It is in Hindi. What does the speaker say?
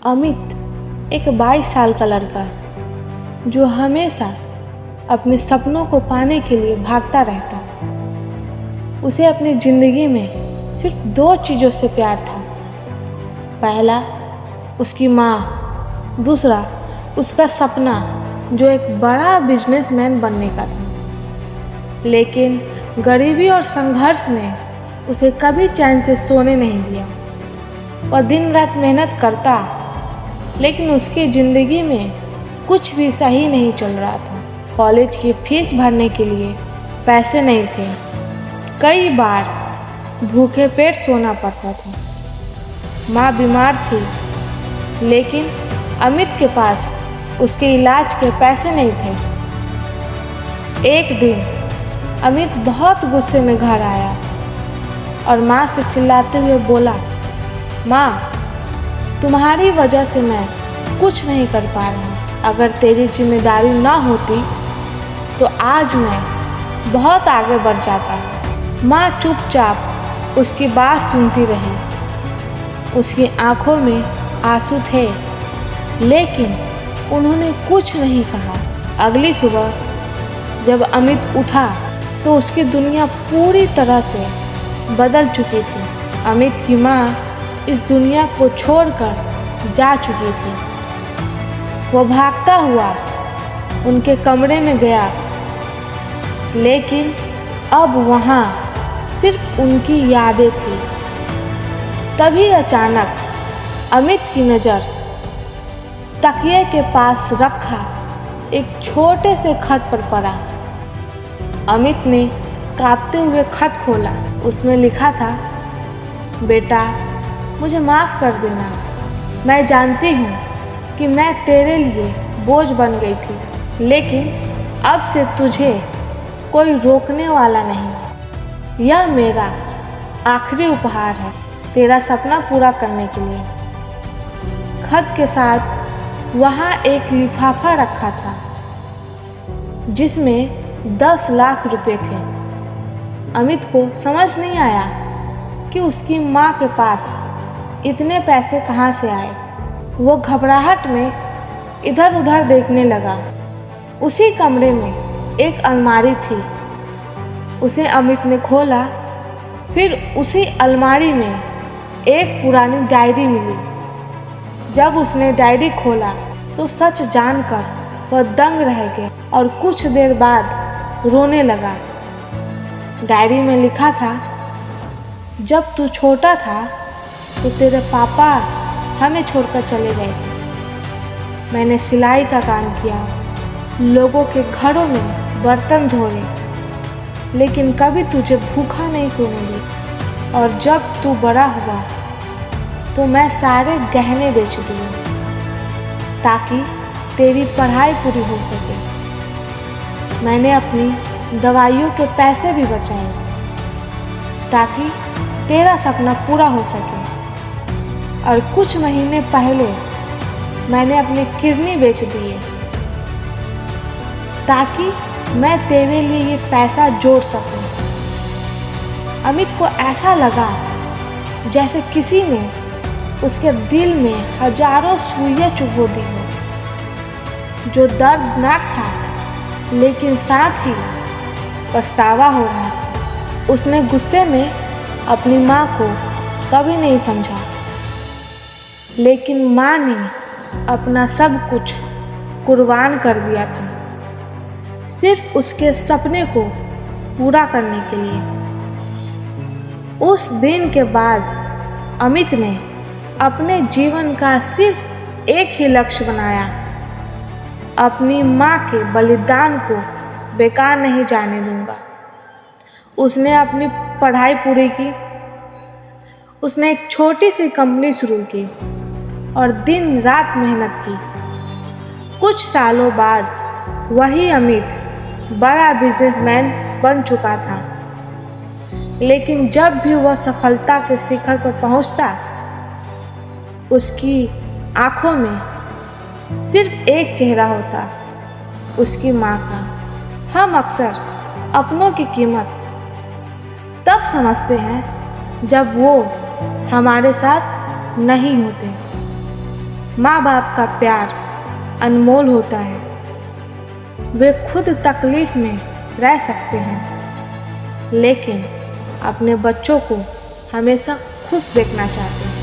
अमित एक 22 साल का लड़का जो हमेशा अपने सपनों को पाने के लिए भागता रहता। उसे अपनी ज़िंदगी में सिर्फ 2 चीज़ों से प्यार था। पहला उसकी माँ, दूसरा उसका सपना जो एक बड़ा बिजनेसमैन बनने का था। लेकिन गरीबी और संघर्ष ने उसे कभी चैन से सोने नहीं दिया। वह दिन रात मेहनत करता, लेकिन उसकी ज़िंदगी में कुछ भी सही नहीं चल रहा था। कॉलेज की फीस भरने के लिए पैसे नहीं थे। कई बार भूखे पेट सोना पड़ता था। माँ बीमार थी, लेकिन अमित के पास उसके इलाज के पैसे नहीं थे। एक दिन अमित बहुत गुस्से में घर आया और माँ से चिल्लाते हुए बोला, माँ, तुम्हारी वजह से मैं कुछ नहीं कर पा रहा। अगर तेरी जिम्मेदारी ना होती तो आज मैं बहुत आगे बढ़ जाता। माँ चुपचाप उसकी बात सुनती रही। उसकी आंखों में आंसू थे, लेकिन उन्होंने कुछ नहीं कहा। अगली सुबह जब अमित उठा तो उसकी दुनिया पूरी तरह से बदल चुकी थी। अमित की माँ इस दुनिया को छोड़कर जा चुकी थी। वो भागता हुआ उनके कमरे में गया, लेकिन अब वहाँ सिर्फ उनकी यादें थी। तभी अचानक अमित की नज़र तकिए के पास रखा एक छोटे से खत पर पड़ा। अमित ने कांपते हुए खत खोला। उसमें लिखा था, बेटा, मुझे माफ़ कर देना। मैं जानती हूँ कि मैं तेरे लिए बोझ बन गई थी, लेकिन अब से तुझे कोई रोकने वाला नहीं। यह मेरा आखिरी उपहार है तेरा सपना पूरा करने के लिए। खत के साथ वहाँ एक लिफाफा रखा था जिसमें 10 लाख रुपए थे। अमित को समझ नहीं आया कि उसकी माँ के पास इतने पैसे कहाँ से आए। वो घबराहट में इधर उधर देखने लगा। उसी कमरे में एक अलमारी थी। उसे अमित ने खोला। फिर उसी अलमारी में एक पुरानी डायरी मिली। जब उसने डायरी खोला तो सच जानकर वह दंग रह गया और कुछ देर बाद रोने लगा। डायरी में लिखा था, जब तू छोटा था तो तेरे पापा हमें छोड़कर चले गए थे। मैंने सिलाई का काम किया, लोगों के घरों में बर्तन धोए, लेकिन कभी तुझे भूखा नहीं सोने दी। और जब तू बड़ा हुआ तो मैं सारे गहने बेच दिए ताकि तेरी पढ़ाई पूरी हो सके। मैंने अपनी दवाइयों के पैसे भी बचाए ताकि तेरा सपना पूरा हो सके। और कुछ महीने पहले मैंने अपनी किडनी बेच दिए ताकि मैं तेरे लिए ये पैसा जोड़ सकूं। अमित को ऐसा लगा जैसे किसी ने उसके दिल में हजारों सुइयां चुभो दी हो, जो दर्दनाक था, लेकिन साथ ही पछतावा हो रहा था। उसने गुस्से में अपनी माँ को कभी नहीं समझा, लेकिन माँ ने अपना सब कुछ कुर्बान कर दिया था, सिर्फ उसके सपने को पूरा करने के लिए। उस दिन के बाद अमित ने अपने जीवन का सिर्फ एक ही लक्ष्य बनाया, अपनी माँ के बलिदान को बेकार नहीं जाने दूंगा। उसने अपनी पढ़ाई पूरी की। उसने एक छोटी सी कंपनी शुरू की और दिन रात मेहनत की। कुछ सालों बाद वही अमित बड़ा बिजनेसमैन बन चुका था, लेकिन जब भी वह सफलता के शिखर पर पहुंचता, उसकी आंखों में सिर्फ एक चेहरा होता, उसकी माँ का। हम अक्सर अपनों की कीमत तब समझते हैं जब वो हमारे साथ नहीं होते। माँ बाप का प्यार अनमोल होता है। वे खुद तकलीफ में रह सकते हैं, लेकिन अपने बच्चों को हमेशा खुश देखना चाहते हैं।